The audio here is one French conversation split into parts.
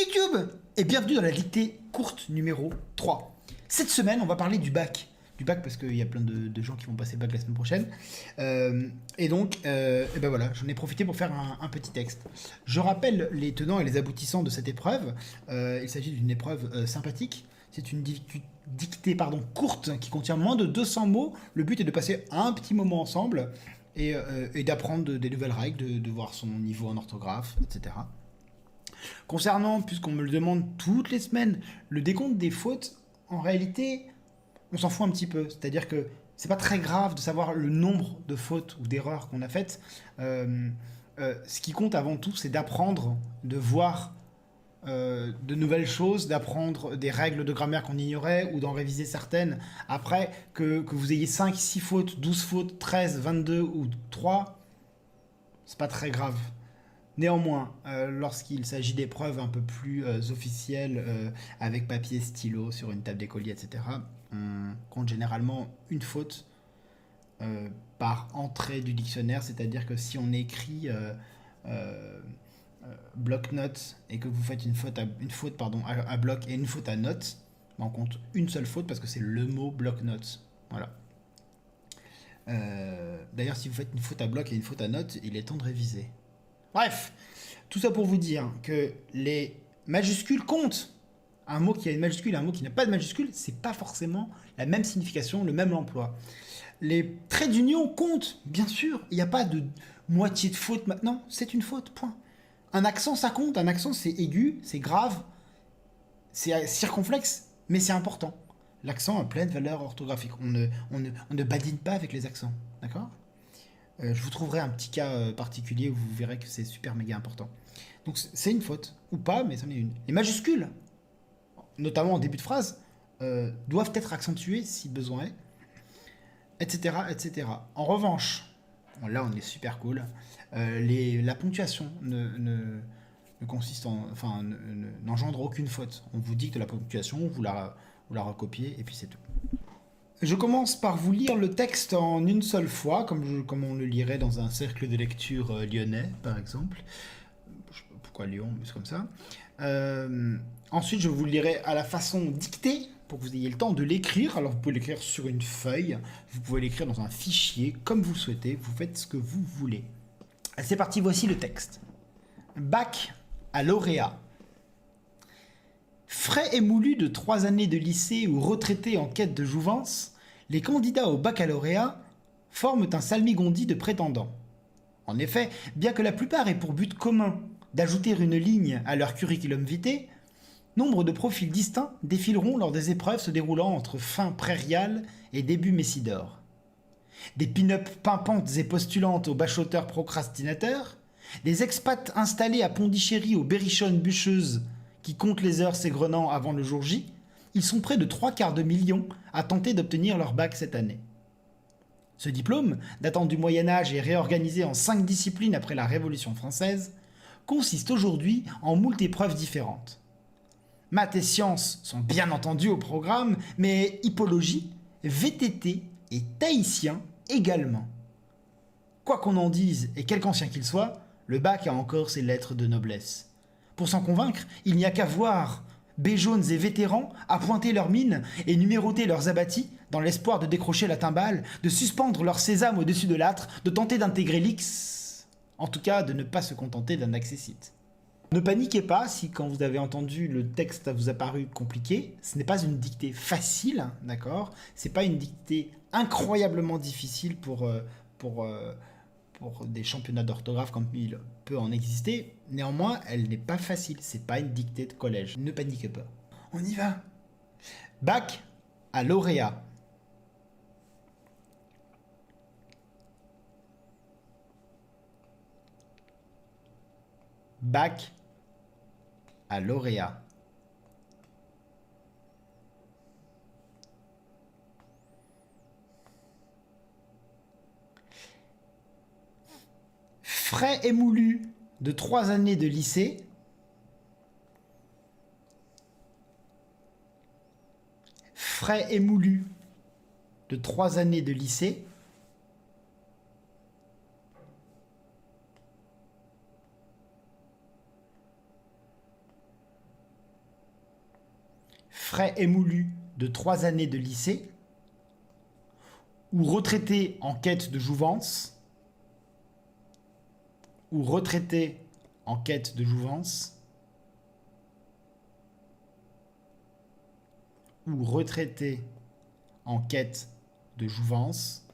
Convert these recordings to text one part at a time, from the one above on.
YouTube et bienvenue dans la dictée courte numéro 3. Cette semaine, on va parler du bac. Du bac parce qu'il y a plein de gens qui vont passer le bac la semaine prochaine. Et ben voilà, j'en ai profité pour faire un petit texte. Je rappelle les tenants et les aboutissants de cette épreuve. Il s'agit d'une épreuve sympathique. C'est une dictée courte qui contient moins de 200 mots. Le but est de passer un petit moment ensemble et d'apprendre des nouvelles règles, de voir son niveau en orthographe, etc. Concernant, puisqu'on me le demande toutes les semaines, le décompte des fautes, en réalité, on s'en fout un petit peu. C'est-à-dire que c'est pas très grave de savoir le nombre de fautes ou d'erreurs qu'on a faites. Ce qui compte avant tout, c'est d'apprendre, de voir de nouvelles choses, d'apprendre des règles de grammaire qu'on ignorait ou d'en réviser certaines. Après, que vous ayez 5, 6 fautes, 12 fautes, 13, 22 ou 3, c'est pas très grave. Néanmoins, lorsqu'il s'agit d'épreuves un peu plus officielles, avec papier, stylo, sur une table d'écolier, etc., on compte généralement une faute par entrée du dictionnaire, c'est-à-dire que si on écrit bloc-notes et que vous faites une faute à bloc et une faute à notes, on compte une seule faute parce que c'est le mot bloc-notes. Voilà. D'ailleurs, si vous faites une faute à bloc et une faute à notes, il est temps de réviser. Bref, tout ça pour vous dire que les majuscules comptent. Un mot qui a une majuscule et un mot qui n'a pas de majuscule, c'est pas forcément la même signification, le même emploi. Les traits d'union comptent, bien sûr. Il n'y a pas de moitié de faute maintenant, c'est une faute, point. Un accent, ça compte. Un accent, c'est aigu, c'est grave, c'est circonflexe, mais c'est important. L'accent a pleine valeur orthographique. On ne badine pas avec les accents, d'accord ? Je vous trouverai un petit cas particulier où vous verrez que c'est super méga important. Donc c'est une faute, ou pas, mais c'en est une. Les majuscules, notamment en début de phrase, doivent être accentuées si besoin est, etc., etc. En revanche, là on est super cool, la ponctuation n'engendre aucune faute. On vous dicte la ponctuation, vous la recopiez, et puis c'est tout. Je commence par vous lire le texte en une seule fois, comme on le lirait dans un cercle de lecture lyonnais, par exemple. Je sais pas pourquoi Lyon, mais c'est comme ça. Ensuite, je vous le lirai à la façon dictée, pour que vous ayez le temps de l'écrire. Alors, vous pouvez l'écrire sur une feuille, vous pouvez l'écrire dans un fichier, comme vous le souhaitez, vous faites ce que vous voulez. C'est parti, voici le texte. Bac à lauréat. Frais émoulus de 3 années de lycée ou retraités en quête de jouvence, les candidats au baccalauréat forment un salmigondi de prétendants. En effet, bien que la plupart aient pour but commun d'ajouter une ligne à leur curriculum vitae, nombre de profils distincts défileront lors des épreuves se déroulant entre fin prairial et début messidor. Des pin-up pimpantes et postulantes aux bachoteurs procrastinateurs, des expats installés à Pondichéry aux berrichonnes bûcheuses qui comptent les heures s'égrenant avant le jour J, ils sont près de 750 000 à tenter d'obtenir leur bac cette année. Ce diplôme, datant du Moyen-Âge et réorganisé en 5 disciplines après la Révolution française, consiste aujourd'hui en moult épreuves différentes. Maths et sciences sont bien entendu au programme, mais hippologie, VTT et tahitien également. Quoi qu'on en dise, et quelque ancien qu'il soit, le bac a encore ses lettres de noblesse. Pour s'en convaincre, il n'y a qu'à voir béjaunes et vétérans appointer leurs mines et numéroter leurs abattis dans l'espoir de décrocher la timbale, de suspendre leur sésame au-dessus de l'âtre, de tenter d'intégrer l'X, en tout cas de ne pas se contenter d'un accessite. Ne paniquez pas si quand vous avez entendu le texte vous a paru compliqué, ce n'est pas une dictée facile, d'accord ? C'est pas une dictée incroyablement difficile pour des championnats d'orthographe comme il peut en exister. Néanmoins, elle n'est pas facile. C'est pas une dictée de collège. Ne paniquez pas. On y va. Bac à lauréat. Bac à lauréat. Frais émoulus de 3 années de lycée. Frais émoulus de 3 années de lycée. frais émoulus de 3 années de lycée, ou retraité en quête de jouvence, ou retraité en quête de jouvence, ou retraité en quête de jouvence,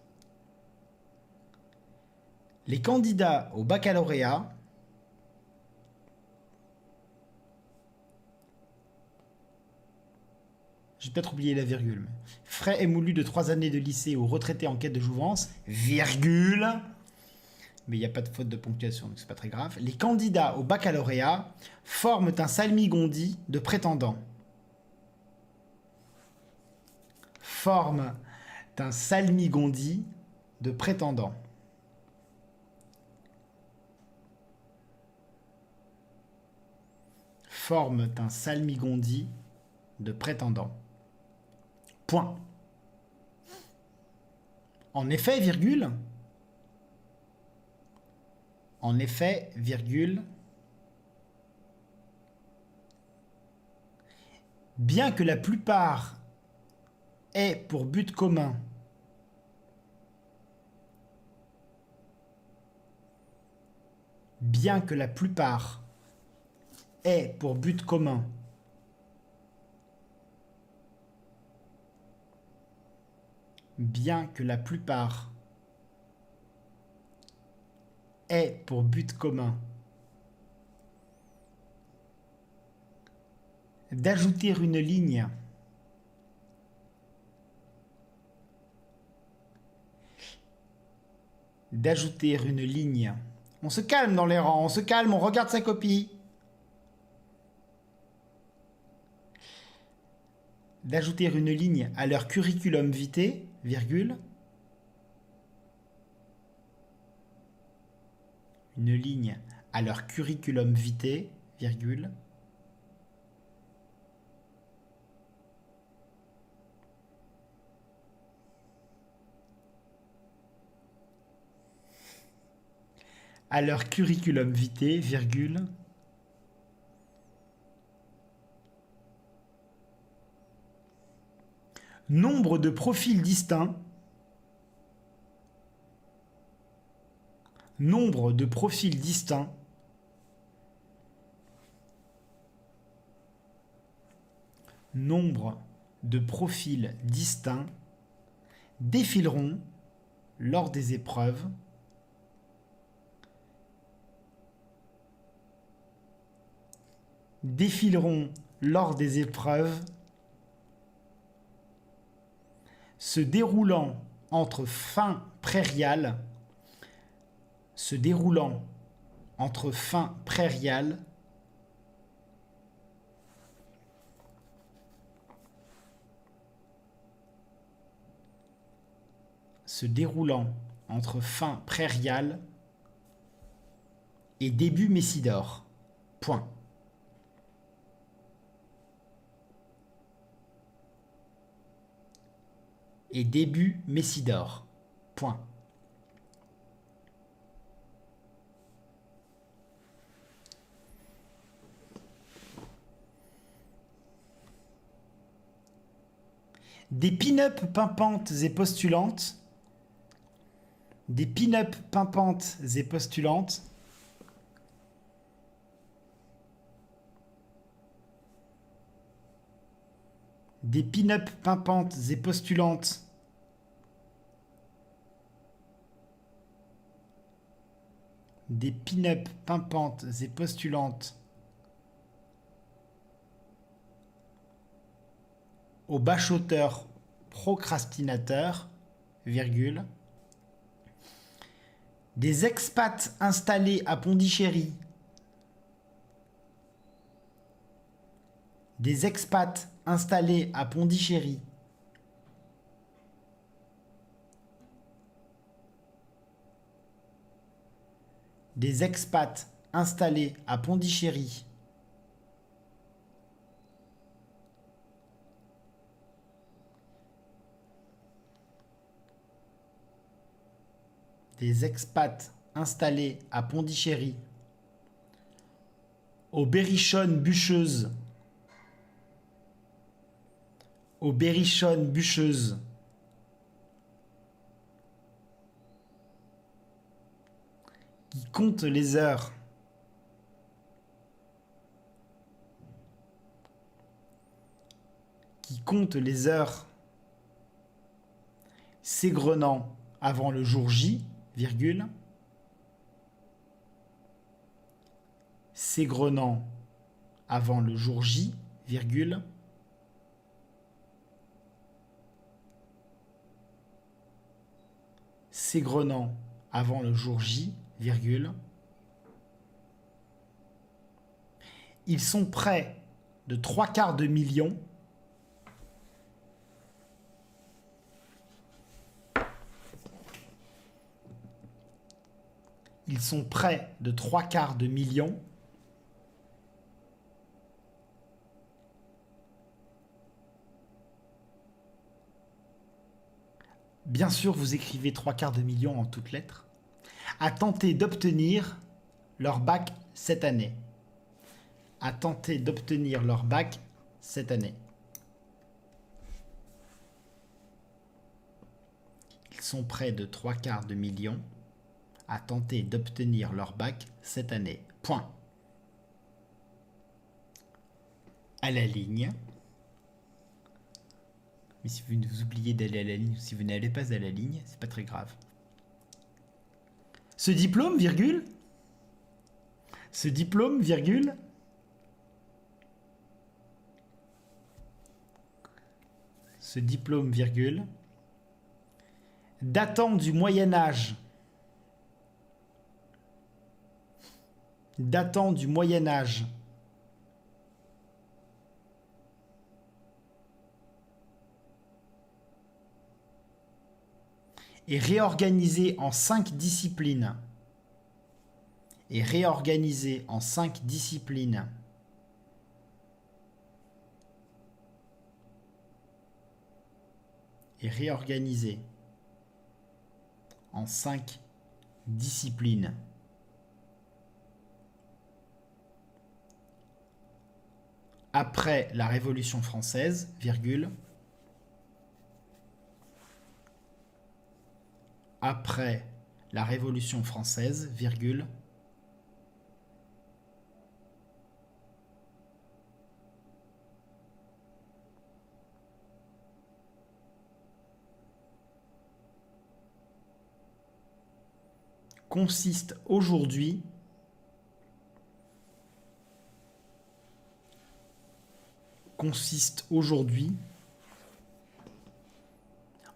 les candidats au baccalauréat j'ai peut-être oublié la virgule. Frais émoulus de 3 années de lycée ou retraités en quête de jouvence, virgule. Mais il n'y a pas de faute de ponctuation, donc c'est pas très grave. Les candidats au baccalauréat forment un salmigondi de prétendants. Forment un salmigondi de prétendants. Forment un salmigondi de prétendants. Point. En effet, virgule. En effet, virgule. Bien que la plupart aient pour but commun bien que la plupart aient pour but commun bien que la plupart aient pour but commun d'ajouter une ligne On se calme dans les rangs, on se calme, on regarde sa copie. D'ajouter une ligne à leur curriculum vitae, virgule. Une ligne à leur curriculum vitae, virgule. À leur curriculum vitae, virgule. Nombre de profils distincts. Nombre de profils distincts. Nombre de profils distincts défileront lors des épreuves se déroulant entre fin prairiale et début Messidor. Point. Et début Messidor. Point. Des pin-up pimpantes et postulantes. Des pin-up pimpantes et postulantes. Des pin-up pimpantes et postulantes. Des pin-up pimpantes et postulantes au bachoteur procrastinateur, virgule. Des expats installés à Pondichéry. Des expats installés à Pondichéry. Des expats installés à Pondichéry. Des expats installés à Pondichéry. Aux Berrichonnes bûcheuses. aux berrichonnes bûcheuses, qui comptent les heures, qui comptent les heures, s'égrenant avant le jour J, virgule, s'égrenant avant le jour J, virgule, s'égrenant avant le jour J, virgule, ils sont près de 3/4 de million ils sont près de 3/4 de million bien sûr vous écrivez 3/4 de million en toutes lettres, à tenter d'obtenir leur bac cette année. À tenter d'obtenir leur bac cette année. Ils sont près de 3/4 de million à tenter d'obtenir leur bac cette année. Point. À la ligne. Mais si vous oubliez d'aller à la ligne ou si vous n'allez pas à la ligne, c'est pas très grave. Ce diplôme, virgule. Ce diplôme, virgule. Ce diplôme, virgule. Datant du Moyen Âge. Datant du Moyen Âge. Et réorganisé en 5 disciplines. Et réorganisé en 5 disciplines. Et réorganisé en 5 disciplines. Après la Révolution française, virgule. Après la Révolution française, virgule. Consiste aujourd'hui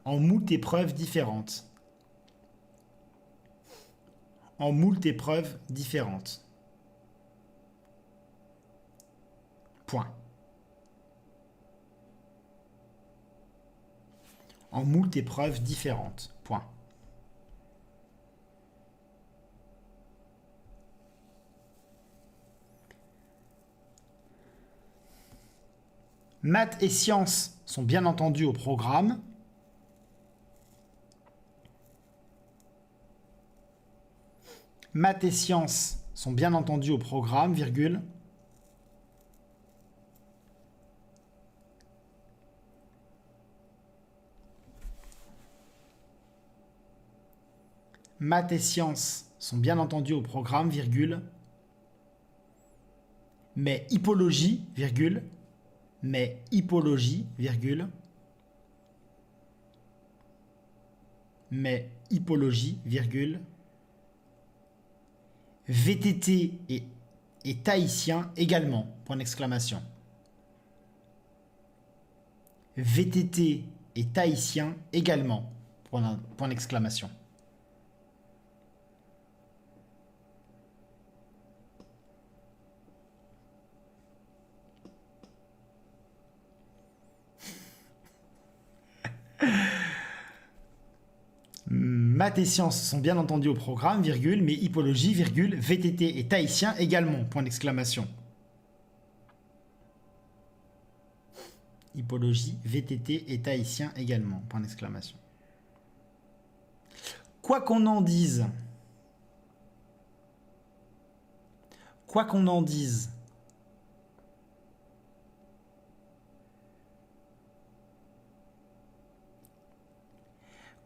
en moult épreuves différentes. En moult épreuves différentes. Point. En moult épreuves différentes. Point. Maths et sciences sont bien entendu au programme. Maths et sciences sont bien entendu au programme, virgule. Maths et sciences sont bien entendu au programme, virgule. Mais hippologie, virgule. Mais hippologie, virgule. Mais hippologie, virgule. VTT et tahitien également, point d'exclamation. VTT et tahitien également, point d'exclamation. Maths et sciences sont bien entendu au programme, virgule, mais hippologie, virgule, VTT et tahitien également, point d'exclamation. Hippologie, VTT et tahitien également, point d'exclamation. Quoi qu'on en dise, quoi qu'on en dise,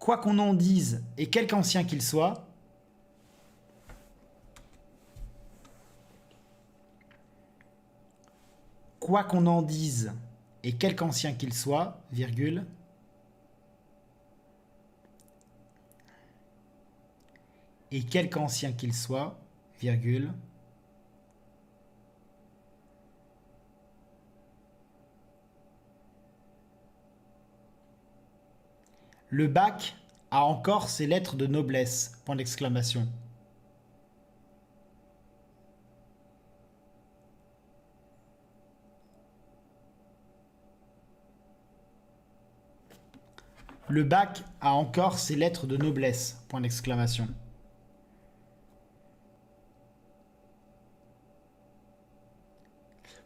quoi qu'on en dise et quelque ancien qu'il soit, quoi qu'on en dise et quelque ancien qu'il soit, virgule, et quelque ancien qu'il soit, virgule, le bac a encore ses lettres de noblesse, point d'exclamation. Le bac a encore ses lettres de noblesse, point d'exclamation.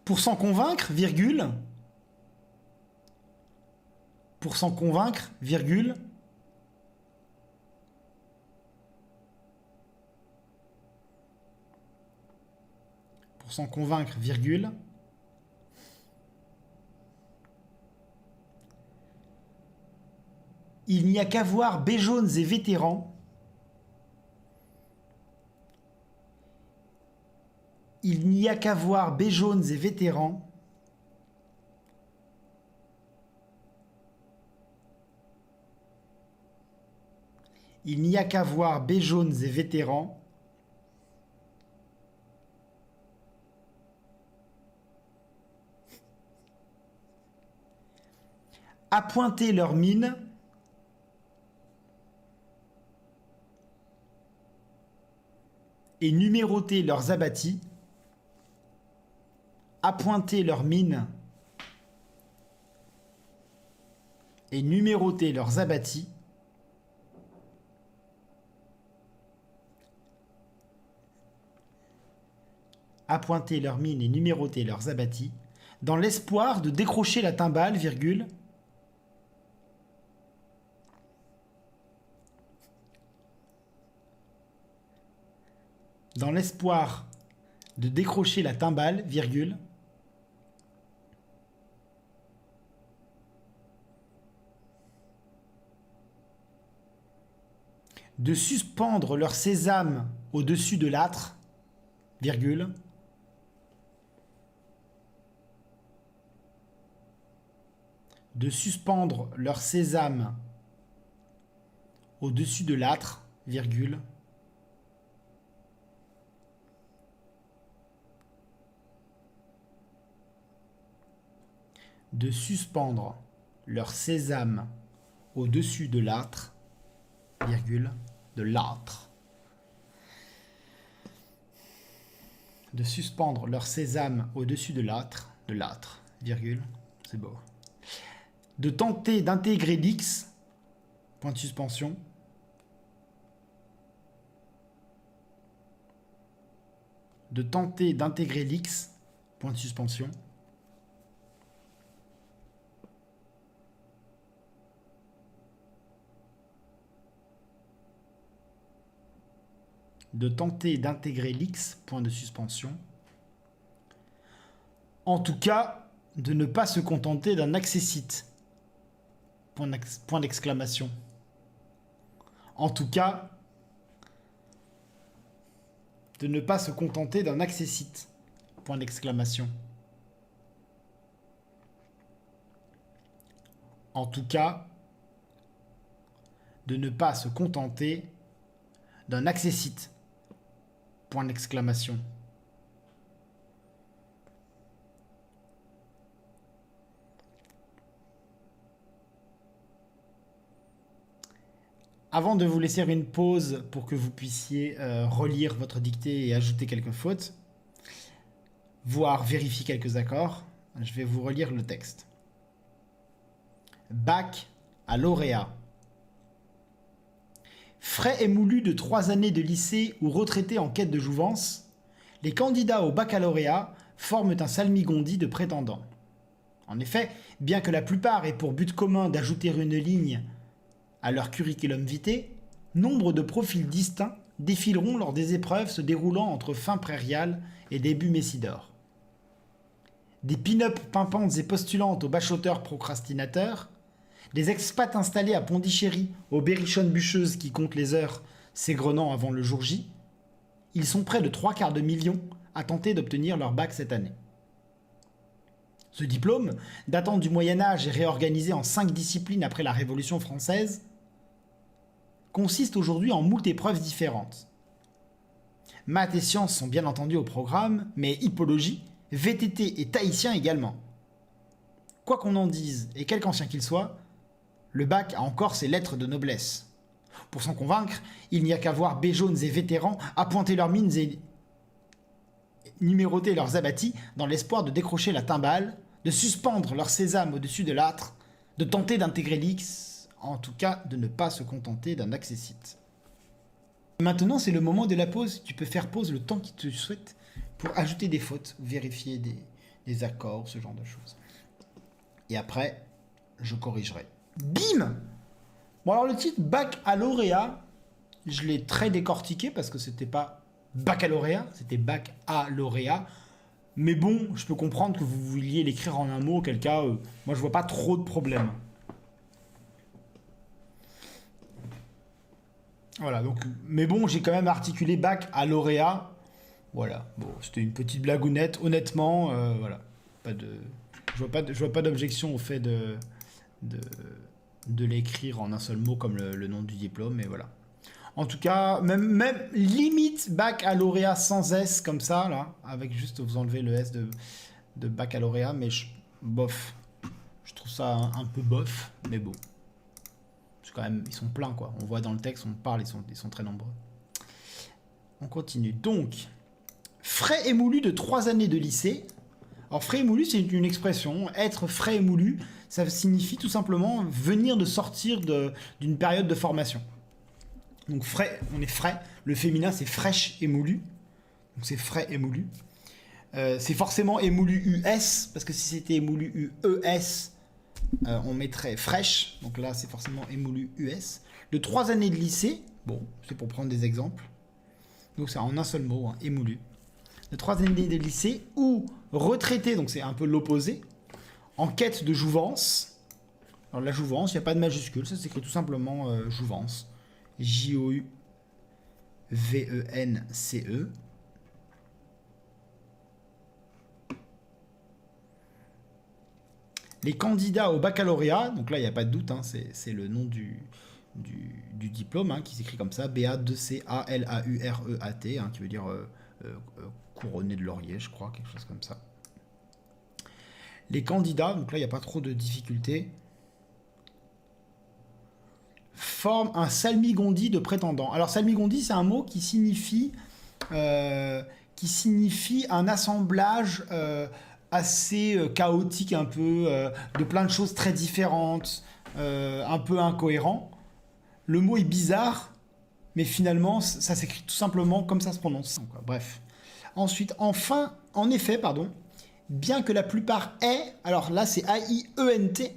Pour s'en convaincre, virgule, pour s'en convaincre, virgule, pour s'en convaincre, virgule, il n'y a qu'à voir béjaunes et vétérans. Il n'y a qu'à voir béjaunes et vétérans. Il n'y a qu'à voir béjaunes et vétérans. Appointer leurs mines. Et numéroter leurs abattis. Appointer leurs mines et numéroter leurs abattis. Appointer leurs mines et numéroter leurs abattis, dans l'espoir de décrocher la timbale, virgule, dans l'espoir de décrocher la timbale, virgule, de suspendre leur sésame au-dessus de l'âtre, virgule, de suspendre leur sésame au-dessus de l'âtre, virgule, de suspendre leur sésame au-dessus de l'âtre, virgule, de l'âtre. De suspendre leur sésame au-dessus de l'âtre, virgule, c'est beau. De tenter d'intégrer l'X, point de suspension, de tenter d'intégrer l'X, point de suspension, de tenter d'intégrer l'X, point de suspension. En tout cas, de ne pas se contenter d'un accessite, point d'exclamation. En tout cas, de ne pas se contenter d'un accessite, point d'exclamation. En tout cas, de ne pas se contenter d'un accessite, point d'exclamation. Avant de vous laisser une pause pour que vous puissiez relire votre dictée et ajouter quelques fautes, voire vérifier quelques accords, je vais vous relire le texte. Bac à lauréat. Frais et moulus de 3 années de lycée ou retraités en quête de jouvence, les candidats au baccalauréat forment un salmigondi de prétendants. En effet, bien que la plupart aient pour but commun d'ajouter une ligne à leur curriculum vitae, nombre de profils distincts défileront lors des épreuves se déroulant entre fin prairial et début messidor. Des pin-up pimpantes et postulantes aux bachoteurs procrastinateurs, Des expats installés à Pondichéry, aux berrichonnes bûcheuses qui comptent les heures s'égrenant avant le jour J, ils sont près de 3/4 million à tenter d'obtenir leur bac cette année. Ce diplôme, datant du Moyen-Âge et réorganisé en 5 disciplines après la Révolution française, consiste aujourd'hui en moult épreuves différentes. Maths et sciences sont bien entendu au programme, mais hippologie, VTT et tahitien également. Quoi qu'on en dise, et quelque ancien qu'il soit, le bac a encore ses lettres de noblesse. Pour s'en convaincre, il n'y a qu'à voir béjaunes et vétérans appointer leurs mines et numéroter leurs abattis dans l'espoir de décrocher la timbale, de suspendre leur sésame au-dessus de l'âtre, de tenter d'intégrer l'X, en tout cas de ne pas se contenter d'un accessite. Maintenant, c'est le moment de la pause. Tu peux faire pause le temps qu'il te souhaite pour ajouter des fautes, vérifier des accords, ce genre de choses. Et après, je corrigerai. Bim! Bon, alors le titre baccalauréat, je l'ai très décortiqué parce que c'était pas baccalauréat, c'était baccalauréat. Mais bon, je peux comprendre que vous vouliez l'écrire en un mot, auquel cas, moi je vois pas trop de problème. Voilà, donc, mais bon, j'ai quand même articulé baccalauréat. Voilà, bon, c'était une petite blagounette, honnêtement, voilà. Je vois pas d'objection au fait de l'écrire en un seul mot comme le nom du diplôme, mais voilà. En tout cas, même limite baccalauréat sans S comme ça, là, avec juste vous enlevez le S de baccalauréat, mais bof. Je trouve ça un peu bof, mais bon. Parce que quand même, ils sont pleins, quoi. On voit dans le texte, on parle, ils sont très nombreux. On continue. Donc, frais émoulu de 3 années de lycée. Alors, frais émoulu, c'est une expression. Être frais émoulu, ça signifie tout simplement venir de sortir d'une période de formation. Donc frais, on est frais. Le féminin, c'est fraîche émoulu. Donc c'est frais émoulu. C'est forcément émoulu US, parce que si c'était émoulu UES, on mettrait fraîche. Donc là, c'est forcément émoulu US. De 3 années de lycée, bon, c'est pour prendre des exemples. Donc c'est en un seul mot, hein, émoulu. De 3 années de lycée, ou retraité, donc c'est un peu l'opposé, en quête de jouvence. Alors la jouvence, il n'y a pas de majuscule, ça s'écrit tout simplement jouvence. Jouvence. Les candidats au baccalauréat, donc là il n'y a pas de doute, hein, c'est le nom du diplôme hein, qui s'écrit comme ça, BA2CALAUREAT, hein, qui veut dire couronné de laurier, je crois, quelque chose comme ça. Les candidats, donc là il n'y a pas trop de difficultés, forment un salmigondi de prétendants. Alors salmigondi, c'est un mot qui signifie un assemblage assez chaotique, un peu de plein de choses très différentes, un peu incohérent. Le mot est bizarre, mais finalement, ça s'écrit tout simplement comme ça se prononce. Donc, bref. Ensuite, en effet, bien que la plupart aient, alors là c'est A-I-E-N-T,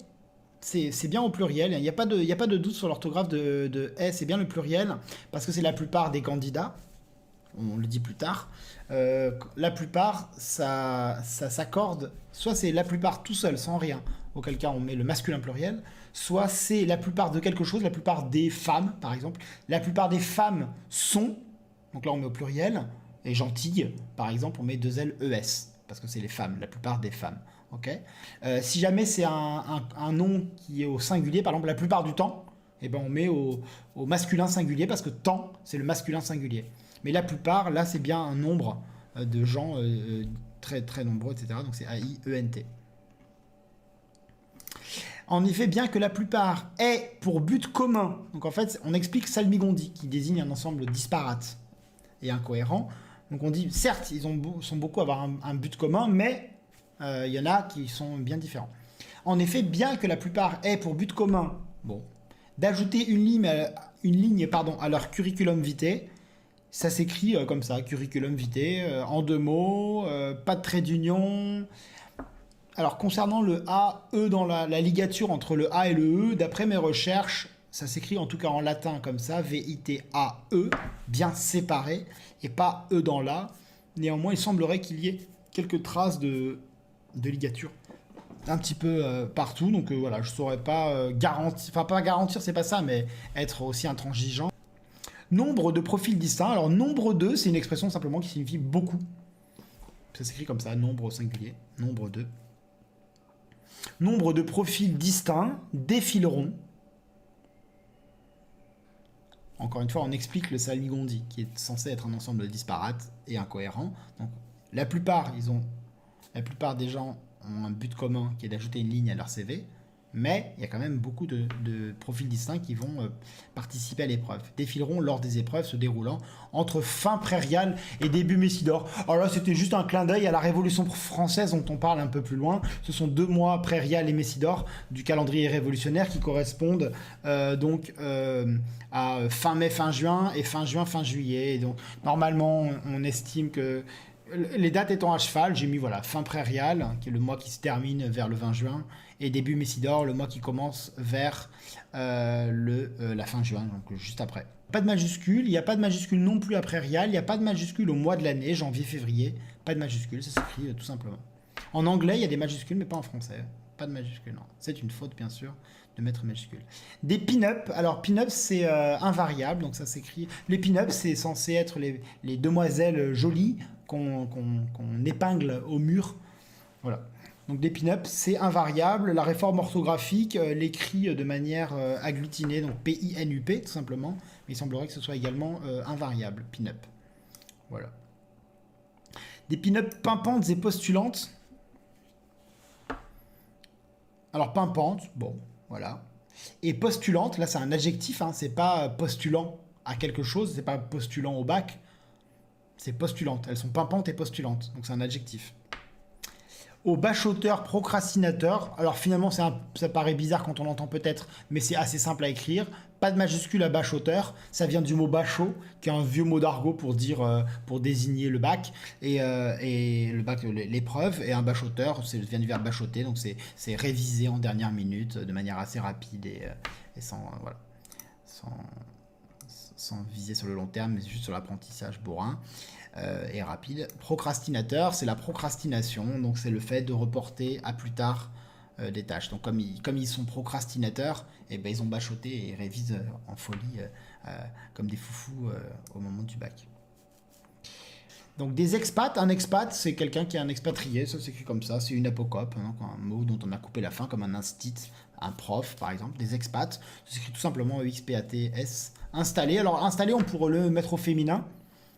c'est bien au pluriel, il n'y a pas de doute sur l'orthographe de « c'est bien le pluriel, parce que c'est la plupart des candidats, on le dit plus tard. La plupart, ça s'accorde, soit c'est la plupart tout seul, sans rien, auquel cas on met le masculin pluriel, soit c'est la plupart de quelque chose, la plupart des femmes, par exemple. La plupart des femmes sont, donc là on met au pluriel, et gentilles, par exemple, on met 2 L E S, parce que c'est les femmes, la plupart des femmes. Okay. Si jamais c'est un nom qui est au singulier, par exemple la plupart du temps, eh ben on met au masculin singulier parce que temps c'est le masculin singulier. Mais la plupart, là c'est bien un nombre de gens très très nombreux, etc. Donc c'est A-I-E-N-T. En effet, bien que la plupart aient pour but commun, donc en fait on explique salmigondi qui désigne un ensemble disparate et incohérent. Donc on dit certes ils sont beaucoup à avoir un but commun, mais il y en a qui sont bien différents. En effet, bien que la plupart aient pour but commun, d'ajouter une ligne à leur curriculum vitae, ça s'écrit comme ça, curriculum vitae, en 2 mots, pas de trait d'union. Alors concernant le A, E dans la ligature entre le A et le E, d'après mes recherches, ça s'écrit en tout cas en latin comme ça, V-I-T-A-E, bien séparé, et pas E dans l'A. Néanmoins, il semblerait qu'il y ait quelques traces de ligature un petit peu partout. Donc voilà, je saurais pas garantir, enfin pas garantir, c'est pas ça, mais être aussi intransigeant. Nombre de profils distincts. Alors nombre 2, c'est une expression simplement qui signifie beaucoup. Ça s'écrit comme ça, nombre au singulier, nombre 2. Nombre de profils distincts défileront. Encore une fois, on explique le salmigondi, qui est censé être un ensemble disparate et incohérent. Donc, la plupart des gens ont un but commun qui est d'ajouter une ligne à leur CV, mais il y a quand même beaucoup de profils distincts qui vont participer à l'épreuve. Défileront lors des épreuves se déroulant entre fin prairial et début Messidor. Alors là, c'était juste un clin d'œil à la Révolution française dont on parle un peu plus loin. Ce sont 2 mois prairial et Messidor du calendrier révolutionnaire qui correspondent donc à fin mai, fin juin et fin juin, fin juillet. Et donc normalement, on estime que les dates étant à cheval, j'ai mis voilà, fin prairial, qui est le mois qui se termine vers le 20 juin, et début Messidor, le mois qui commence vers la fin juin, donc juste après. Pas de majuscule, il n'y a pas de majuscule non plus à prairial, il n'y a pas de majuscule au mois de l'année, janvier, février, pas de majuscule, ça s'écrit tout simplement. En anglais, il y a des majuscules, mais pas en français. Pas de majuscule, non. C'est une faute, bien sûr, de mettre majuscule. Des pin-up. Alors, pin-up, c'est invariable, donc ça s'écrit. Les pin-up, c'est censé être les demoiselles jolies qu'on épingle au mur. Voilà. Donc, des pin-up, c'est invariable. La réforme orthographique l'écrit de manière agglutinée, donc P-I-N-U-P, tout simplement. Mais il semblerait que ce soit également invariable, pin-up. Voilà. Des pin-up pimpantes et postulantes. Alors, pimpante, bon, voilà. Et postulante, là, c'est un adjectif, hein, c'est pas postulant à quelque chose, c'est pas postulant au bac, c'est postulante. Elles sont pimpantes et postulantes, donc c'est un adjectif. Au bachoteur, procrastinateur, alors finalement, ça paraît bizarre quand on l'entend peut-être, mais c'est assez simple à écrire. Pas de majuscule à bachoteur, ça vient du mot bachot, qui est un vieux mot d'argot pour dire, pour désigner le bac, et le bac, l'épreuve, et un bachoteur, ça vient du verbe bachoter, donc c'est réviser en dernière minute, de manière assez rapide et sans, voilà, sans viser sur le long terme, mais juste sur l'apprentissage bourrin. Et rapide. Procrastinateur, c'est la procrastination, donc c'est le fait de reporter à plus tard des tâches. Donc comme ils sont procrastinateurs, et ben ils ont bachoté et révisent en folie comme des foufous au moment du bac. Donc des expats, un expat c'est quelqu'un qui est un expatrié, ça s'écrit comme ça, c'est une apocope, hein, un mot dont on a coupé la fin comme un instit, un prof par exemple. Des expats, ça s'écrit tout simplement E-X-P-A-T-S. Installé, alors installé on pourrait le mettre au féminin,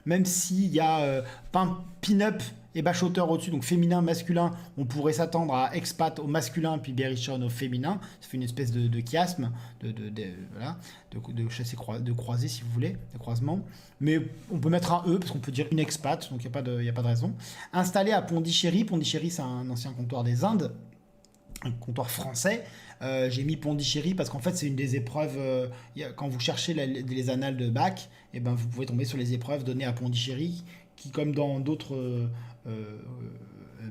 même s'il y a pin-up et bachoteur au-dessus, donc féminin, masculin, on pourrait s'attendre à expat au masculin, puis berrichon au féminin. Ça fait une espèce de chiasme, voilà, de croisé si vous voulez, de croisement. Mais on peut mettre un E, parce qu'on peut dire une expat, donc il n'y a pas de raison. Installé à Pondichéry, Pondichéry c'est un ancien comptoir des Indes, un comptoir français. J'ai mis Pondichéry parce qu'en fait c'est une des épreuves, quand vous cherchez les annales de bac, et ben vous pouvez tomber sur les épreuves données à Pondichéry qui, comme dans d'autres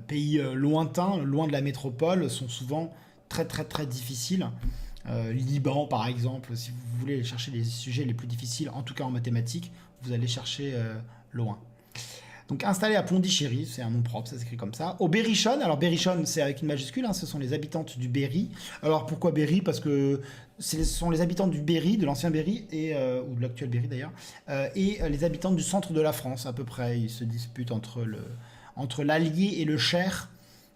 pays lointains, loin de la métropole, sont souvent très très très difficiles. Liban par exemple, si vous voulez chercher les sujets les plus difficiles, en tout cas en mathématiques, vous allez chercher loin. Donc installé à Pondichéry, c'est un nom propre, ça s'écrit comme ça. Au Berrichon, alors Berrichon c'est avec une majuscule, hein, ce sont les habitantes du Berry. Alors pourquoi Berry? Parce que ce sont les habitantes du Berry, de l'ancien Berry, ou de l'actuel Berry d'ailleurs, et les habitantes du centre de la France à peu près. Ils se disputent entre l'Allier et le Cher.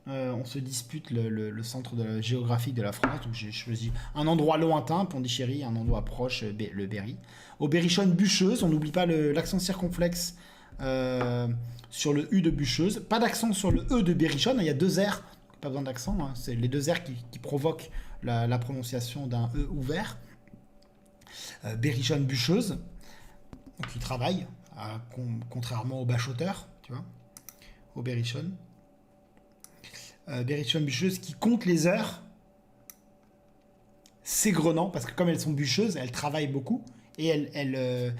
On se dispute le centre géographique de la France, donc j'ai choisi un endroit lointain, Pondichéry, un endroit proche, le Berry. Au Berrichon Bûcheuse, on n'oublie pas l'accent circonflexe sur le U de Bûcheuse, pas d'accent sur le E de Berrichon, il y a 2 R, pas besoin d'accent, hein, c'est les 2 R qui provoquent la prononciation d'un E ouvert. Berrichon Bûcheuse, qui travaille, contrairement au bachoteur, tu vois, au Berrichon. Berrichon Bûcheuse qui compte les heures, s'égrenant, parce que comme elles sont bûcheuses, elles travaillent beaucoup, et elles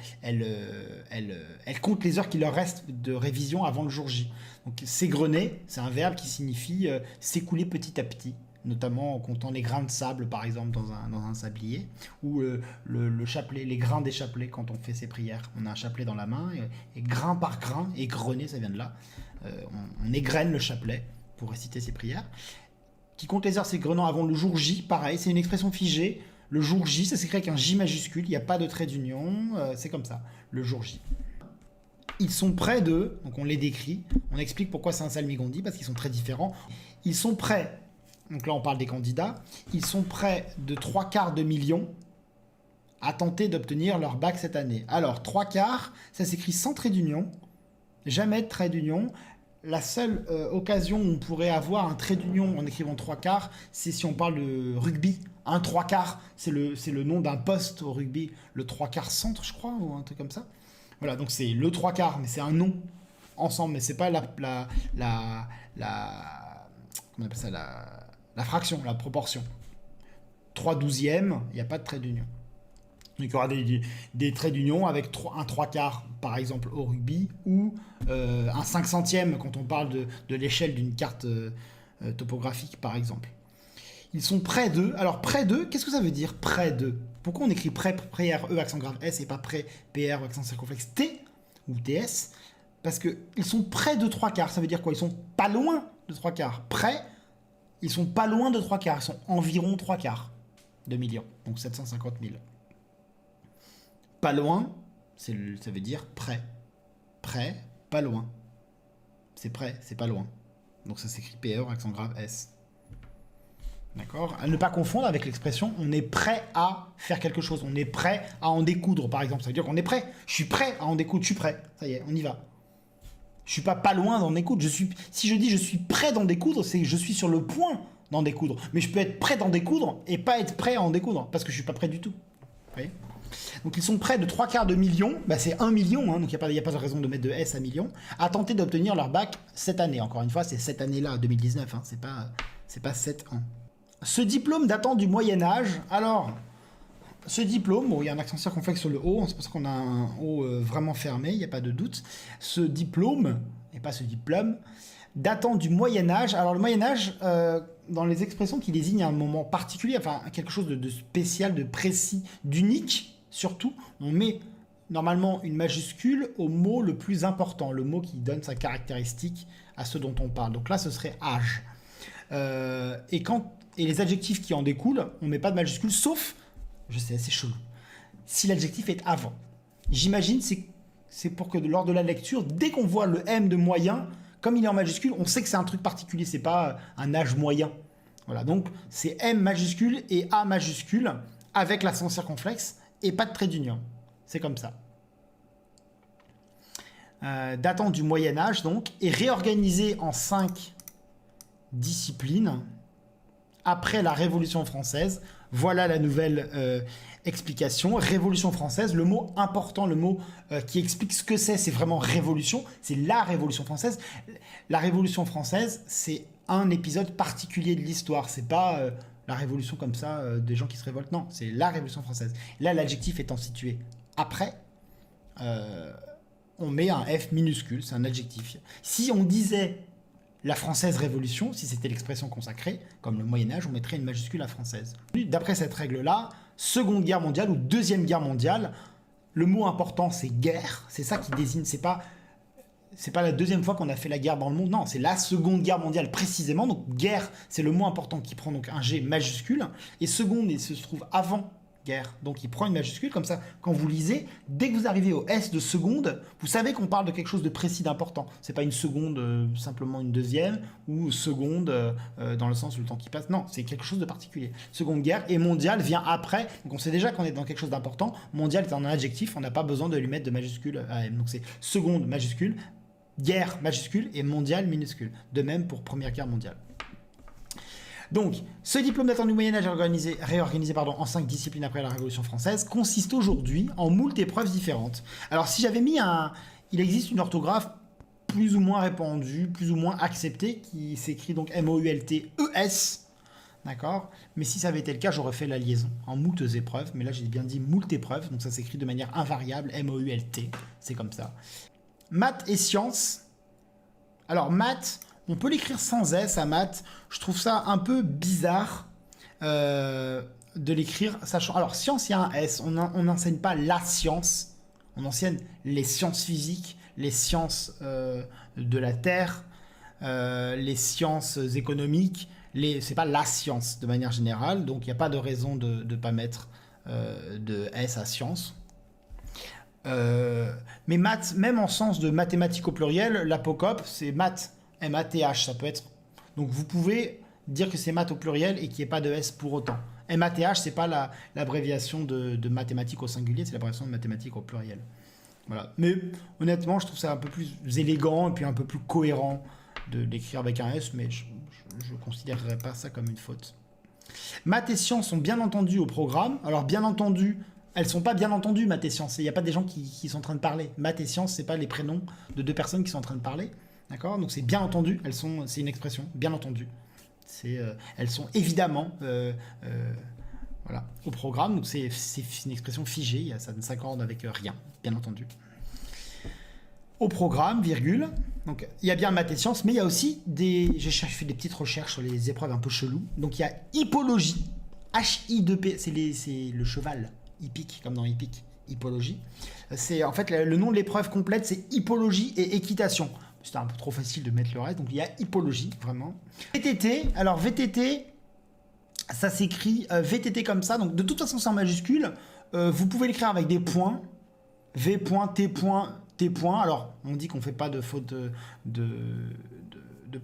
comptent les heures qui leur restent de révision avant le jour J. Donc s'égrener, c'est un verbe qui signifie s'écouler petit à petit, notamment en comptant les grains de sable, par exemple, dans un sablier, ou le chapelet, les grains des chapelets quand on fait ses prières. On a un chapelet dans la main, et grain par grain, égrener, ça vient de là. On égrène le chapelet pour réciter ses prières. qui compte les heures s'égrennant avant le jour J, pareil, c'est une expression figée. Le jour J, ça s'écrit avec un J majuscule, il n'y a pas de trait d'union, c'est comme ça, le jour J. Ils sont près de, donc on les décrit, on explique pourquoi c'est un salmigondi, parce qu'ils sont très différents. Ils sont près, donc là on parle des candidats, ils sont près de 3/4 de million à tenter d'obtenir leur bac cette année. Alors, 3/4, ça s'écrit sans trait d'union, jamais de trait d'union. La seule occasion où on pourrait avoir un trait d'union en écrivant 3/4, c'est si on parle de rugby. Un 3/4, c'est le nom d'un poste au rugby, le 3/4 centre, je crois, ou un truc comme ça. Voilà, donc c'est le 3/4, mais c'est un nom ensemble, mais c'est pas comment on appelle ça, la fraction, la proportion. 3/12e, il n'y a pas de trait d'union. Donc il y aura des traits d'union avec un 3/4 par exemple au rugby ou un 5/100e quand on parle de l'échelle d'une carte topographique par exemple. Ils sont près d'eux. Alors près d'eux, qu'est-ce que ça veut dire près d'eux? Pourquoi on écrit près, R, E, accent grave S et pas près, PR, accent circonflexe T ou TS? Parce qu'ils sont près de 3/4. Ça veut dire quoi? Ils sont pas loin de 3/4. Près, ils sont pas loin de 3/4. Ils sont environ 3/4 de millions. Donc 750 000. Pas loin, ça veut dire près. Près, pas loin. C'est près, c'est pas loin. Donc ça s'écrit PE, accent grave S. D'accord? À ne pas confondre avec l'expression on est prêt à faire quelque chose. On est prêt à en découdre, par exemple. Ça veut dire qu'on est prêt. Je suis prêt à en découdre. Je suis prêt. Ça y est, on y va. Je suis pas loin d'en découdre. Si je dis je suis prêt d'en découdre, c'est que je suis sur le point d'en découdre. Mais je peux être prêt d'en découdre et pas être prêt à en découdre parce que je suis pas prêt du tout. Vous voyez? Donc ils sont près de 3/4 de million, bah c'est 1 million, hein, donc il n'y a pas de raison de mettre de S à million, à tenter d'obtenir leur bac cette année. Encore une fois, c'est cette année-là, 2019, hein, c'est pas 7 ans. Ce diplôme datant du Moyen-Âge, alors, ce diplôme, bon, il y a un accent circonflexe sur le O, c'est pour ça qu'on a un O vraiment fermé, il n'y a pas de doute. Ce diplôme, et pas ce diplôme, datant du Moyen-Âge, alors le Moyen-Âge, dans les expressions qui désignent un moment particulier, enfin quelque chose de spécial, de précis, d'unique, surtout, on met normalement une majuscule au mot le plus important, le mot qui donne sa caractéristique à ce dont on parle. Donc là, ce serait âge. Et les adjectifs qui en découlent, on ne met pas de majuscule, sauf, je sais, c'est chelou, si l'adjectif est avant. J'imagine c'est pour que lors de la lecture, dès qu'on voit le M de moyen, comme il est en majuscule, on sait que c'est un truc particulier, c'est pas un âge moyen. Voilà, donc c'est M majuscule et A majuscule avec l'accent circonflexe et pas de trait d'union. C'est comme ça. Datant du Moyen-Âge, donc, et réorganisé en 5 disciplines après la Révolution française. Voilà la nouvelle explication. Révolution française, le mot important, le mot qui explique ce que c'est vraiment révolution, c'est la Révolution française. La Révolution française, c'est un épisode particulier de l'histoire. C'est pas la Révolution comme ça, des gens qui se révoltent. Non, c'est la Révolution française. Là, l'adjectif étant situé après, on met un F minuscule, c'est un adjectif. Si on disait la Française Révolution, si c'était l'expression consacrée, comme le Moyen-Âge, on mettrait une majuscule à française. D'après cette règle-là, Seconde Guerre mondiale ou Deuxième Guerre mondiale, le mot important, c'est guerre. C'est ça qui désigne, c'est pas la deuxième fois qu'on a fait la guerre dans le monde, non, c'est la Seconde Guerre mondiale précisément. Donc guerre, c'est le mot important qui prend donc un G majuscule, et seconde, il se trouve avant guerre. Donc il prend une majuscule, comme ça, quand vous lisez, dès que vous arrivez au S de seconde, vous savez qu'on parle de quelque chose de précis, d'important. C'est pas une seconde, simplement une deuxième, ou seconde dans le sens où le temps qui passe. Non, c'est quelque chose de particulier. Seconde guerre, et mondial vient après. Donc on sait déjà qu'on est dans quelque chose d'important. Mondial est un adjectif, on n'a pas besoin de lui mettre de majuscule à M. Donc c'est seconde majuscule, guerre majuscule et mondial minuscule. De même pour Première Guerre mondiale. Donc, ce diplôme datant du Moyen-Âge réorganisé en 5 disciplines après la Révolution française consiste aujourd'hui en moult épreuves différentes. Alors, si j'avais mis il existe une orthographe plus ou moins répandue, plus ou moins acceptée, qui s'écrit donc M-O-U-L-T-E-S, d'accord? Mais si ça avait été le cas, j'aurais fait la liaison en moult épreuves, mais là j'ai bien dit moult épreuves, donc ça s'écrit de manière invariable, M-O-U-L-T, c'est comme ça. Maths et sciences. Alors, maths, on peut l'écrire sans S à maths. Je trouve ça un peu bizarre de l'écrire, sachant... Alors, science, il y a un S. On n'enseigne pas la science. On enseigne les sciences physiques, les sciences de la Terre, les sciences économiques, c'est pas la science de manière générale, donc il n'y a pas de raison de ne pas mettre de S à science. Mais maths, même en sens de mathématiques au pluriel, l'apocope, c'est maths, M-A-T-H, ça peut être. Donc vous pouvez dire que c'est maths au pluriel et qu'il n'y ait pas de S pour autant. M-A-T-H, c'est pas l'abréviation de mathématiques au singulier, c'est l'abréviation de mathématiques au pluriel. Voilà. Mais honnêtement, je trouve ça un peu plus élégant et puis un peu plus cohérent de l'écrire avec un S, mais je ne considérerais pas ça comme une faute. Maths et sciences sont bien entendues au programme. Alors bien entendu, elles sont pas bien entendues, maths et sciences. Il n'y a pas des gens qui sont en train de parler. Maths et sciences, c'est pas les prénoms de deux personnes qui sont en train de parler. D'accord? Donc c'est bien entendu, c'est une expression, bien entendu. Elles sont évidemment voilà, au programme, donc c'est une expression figée, ça ne s'accorde avec rien, bien entendu. Au programme, virgule, donc il y a bien maths et sciences, mais il y a aussi j'ai fait des petites recherches sur les épreuves un peu cheloues. Donc il y a hippologie, H-I-2-P, c'est le cheval, hippique, comme dans hippique, hippologie. C'est en fait le nom de l'épreuve complète, c'est hippologie et équitation. C'était un peu trop facile de mettre le reste, donc il y a hippologie, vraiment. VTT, alors VTT, ça s'écrit VTT comme ça, donc de toute façon c'est en majuscule. Vous pouvez l'écrire avec des points, V point, T point, T point. Alors on dit qu'on ne fait pas de faute de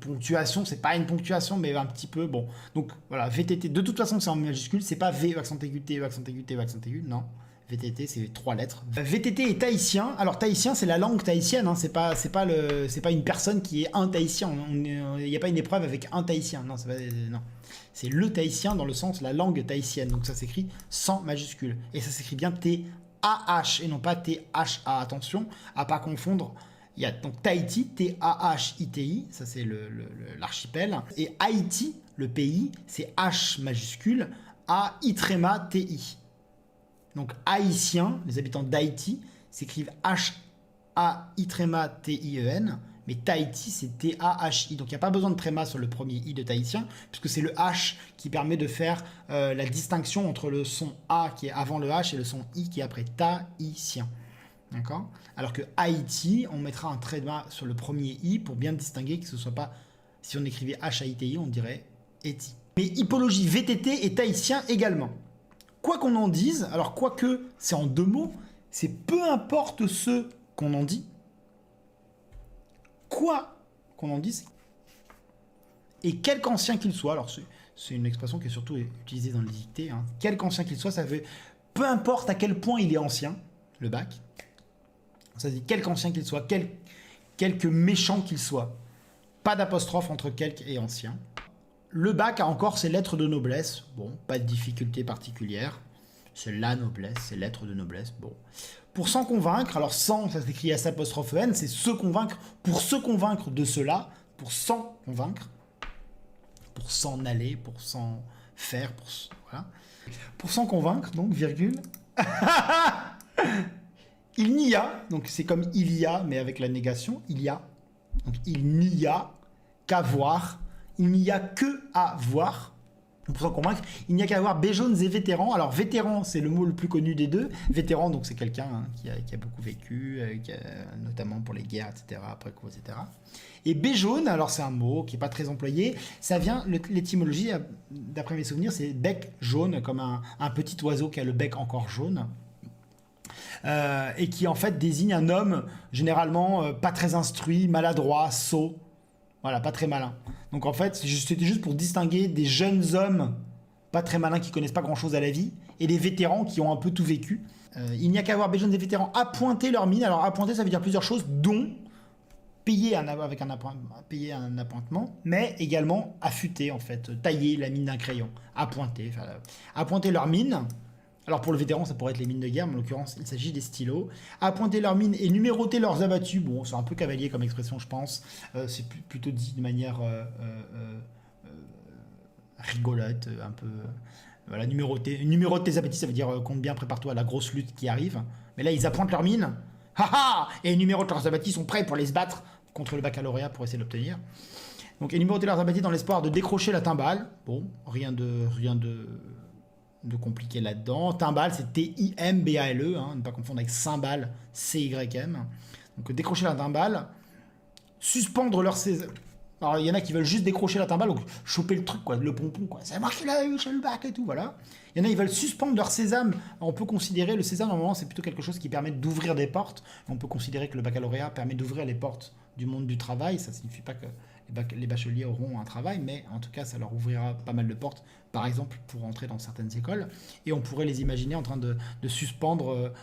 ponctuation, c'est pas une ponctuation, mais un petit peu, bon. Donc voilà, VTT, de toute façon c'est en majuscule, c'est pas V, accent aigu, T, accent aigu, T, accent aigu, non. VTT, c'est 3 lettres. VTT est tahitien. Alors tahitien, c'est la langue tahitienne. Hein. C'est pas une personne qui est un tahitien. Il n'y a pas une épreuve avec un tahitien. Non, non. C'est le tahitien dans le sens la langue tahitienne. Donc ça s'écrit sans majuscule. Et ça s'écrit bien T-A-H et non pas T-H-A. Attention à pas confondre. Il y a donc Tahiti, T-A-H-I-T-I. Ça c'est l'archipel. Et Haïti, le pays, c'est H majuscule, A-I-T-R-E-M-A, T-I. Donc haïtiens, les habitants d'Haïti, s'écrivent H-A-I-T-R-E-M-A-T-I-E-N, mais Tahiti, c'est T-A-H-I. Donc il n'y a pas besoin de tréma sur le premier I de tahitien, puisque c'est le H qui permet de faire la distinction entre le son A qui est avant le H et le son I qui est après tahitien. D'accord? Alors que Haïti, on mettra un tréma sur le premier I pour bien distinguer que ce ne soit pas, si on écrivait H-A-I-T-I, on dirait Eti. Mais hippologie VTT et tahitien également. Quoi qu'on en dise, alors quoique c'est en 2 mots, c'est peu importe ce qu'on en dit, quoi qu'on en dise, et quelque ancien qu'il soit, alors c'est une expression qui est surtout utilisée dans les dictées, hein, quelque ancien qu'il soit, ça veut peu importe à quel point il est ancien, le bac, ça dit quelque ancien qu'il soit, quelque méchant qu'il soit, pas d'apostrophe entre quelque et ancien. Le bac a encore ses lettres de noblesse. Bon, pas de difficulté particulière. C'est la noblesse, c'est lettres de noblesse. Bon. Pour s'en convaincre, alors sans, ça s'écrit S''N, c'est se convaincre, pour se convaincre de cela, pour s'en convaincre, pour s'en aller, pour s'en faire, voilà. Pour s'en convaincre, donc, virgule. Il n'y a, donc c'est comme il y a, mais avec la négation, il y a. Donc il n'y a qu'à voir. Il n'y a que à voir, pour s'en convaincre, il n'y a qu'à voir Béjaunes et vétérans. Alors vétéran, c'est le mot le plus connu des deux. Vétéran, donc c'est quelqu'un qui a beaucoup vécu, notamment pour les guerres, etc., après coup, etc. Et Béjaune, alors c'est un mot qui n'est pas très employé. Ça vient, l'étymologie, d'après mes souvenirs, c'est bec jaune, comme un petit oiseau qui a le bec encore jaune. Et qui en fait désigne un homme généralement pas très instruit, maladroit, sot. Voilà, pas très malin. Donc en fait, c'était juste pour distinguer des jeunes hommes pas très malins qui connaissent pas grand-chose à la vie et des vétérans qui ont un peu tout vécu. Il n'y a qu'à voir des jeunes et vétérans appointer leur mine. Alors appointer, ça veut dire plusieurs choses, dont payer un appointement, mais également affûter en fait, tailler la mine d'un crayon, appointer leur mine. Alors pour le vétéran, ça pourrait être les mines de guerre, mais en l'occurrence, il s'agit des stylos. Appointer leurs mines et numéroter leurs abattus. Bon, c'est un peu cavalier comme expression, je pense. C'est plutôt dit de manière rigolote, un peu... Voilà, numéroter tes abattus, ça veut dire compte bien, prépare-toi à la grosse lutte qui arrive. Mais là, ils appointent leurs mines. Haha. Et ils numérotent leurs abattus, sont prêts pour les se battre contre le baccalauréat pour essayer de l'obtenir. Donc, ils numéroter leurs abattus dans l'espoir de décrocher la timbale. Bon, rien de compliqué là-dedans. Timbale, c'est T-I-M-B-A-L-E, hein, ne pas confondre avec cymbale, C-Y-M. Donc décrocher la timbale, suspendre leur Alors, il y en a qui veulent juste décrocher la timbale, donc choper le truc, quoi, le pompon, quoi. Ça a marché là, chez le bac et tout, voilà. Il y en a, ils veulent suspendre leur sésame. On peut considérer, le sésame, normalement, c'est plutôt quelque chose qui permet d'ouvrir des portes. On peut considérer que le baccalauréat permet d'ouvrir les portes du monde du travail. Ça ne signifie pas que les bacheliers auront un travail, mais en tout cas, ça leur ouvrira pas mal de portes, par exemple, pour entrer dans certaines écoles. Et on pourrait les imaginer en train de suspendre,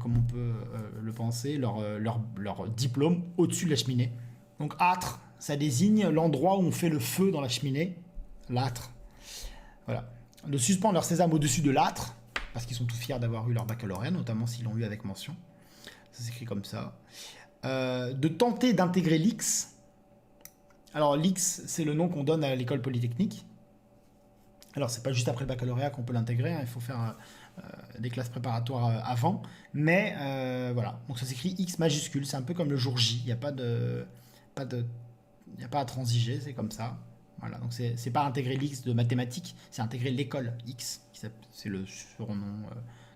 comme on peut le penser, leur diplôme au-dessus de la cheminée. Donc, âtre, ça désigne l'endroit où on fait le feu dans la cheminée. L'âtre. Voilà. De suspendre leur sésame au-dessus de l'âtre, parce qu'ils sont tout fiers d'avoir eu leur baccalauréat, notamment s'ils l'ont eu avec mention. Ça s'écrit comme ça. De tenter d'intégrer l'X. Alors, l'X, c'est le nom qu'on donne à l'école polytechnique. Alors, c'est pas juste après le baccalauréat qu'on peut l'intégrer, hein, il faut faire des classes préparatoires avant. Mais voilà, donc ça s'écrit X majuscule, c'est un peu comme le jour J, il n'y a pas à transiger, c'est comme ça. Voilà, donc c'est pas intégrer l'X de mathématiques, c'est intégrer l'école X, c'est le surnom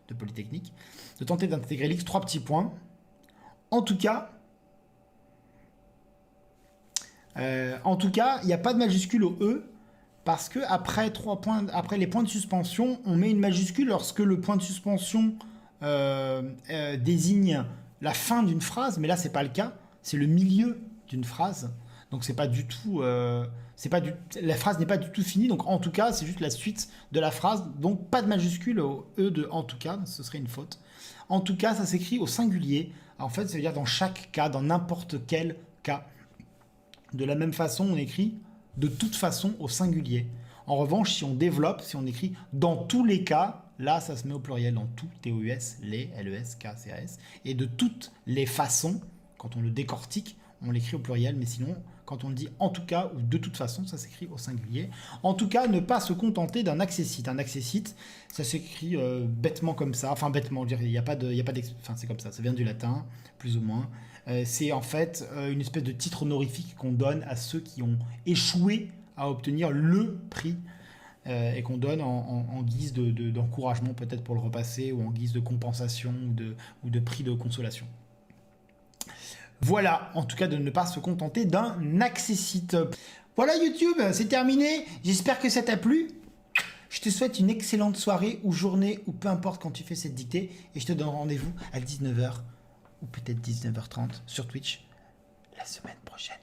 de Polytechnique. De tenter d'intégrer l'X, 3 petits points. En tout cas, il n'y a pas de majuscule au E, parce que après les points de suspension, on met une majuscule lorsque le point de suspension désigne la fin d'une phrase, mais là c'est pas le cas, c'est le milieu d'une phrase. Donc c'est pas du tout, la phrase n'est pas du tout finie. Donc en tout cas, c'est juste la suite de la phrase. Donc pas de majuscule au E de en tout cas, ce serait une faute. En tout cas, ça s'écrit au singulier. En fait, ça veut dire dans chaque cas, dans n'importe quel cas. De la même façon, on écrit de toute façon au singulier. En revanche, si on développe, si on écrit dans tous les cas, là, ça se met au pluriel, dans tout, T-O-U-S, les, L-E-S, K-C-A-S. Et de toutes les façons, quand on le décortique, on l'écrit au pluriel, mais sinon, quand on le dit en tout cas ou de toute façon, ça s'écrit au singulier. En tout cas, ne pas se contenter d'un accessite. Un accessite, ça s'écrit bêtement comme ça. Enfin, bêtement, il n'y a pas enfin, c'est comme ça, ça vient du latin, plus ou moins. C'est en fait une espèce de titre honorifique qu'on donne à ceux qui ont échoué à obtenir le prix et qu'on donne en guise d'encouragement peut-être pour le repasser ou en guise de compensation ou de prix de consolation. Voilà, en tout cas de ne pas se contenter d'un accessite. Voilà YouTube, c'est terminé. J'espère que ça t'a plu. Je te souhaite une excellente soirée ou journée ou peu importe quand tu fais cette dictée et je te donne rendez-vous à 19h ou peut-être 19h30 sur Twitch la semaine prochaine.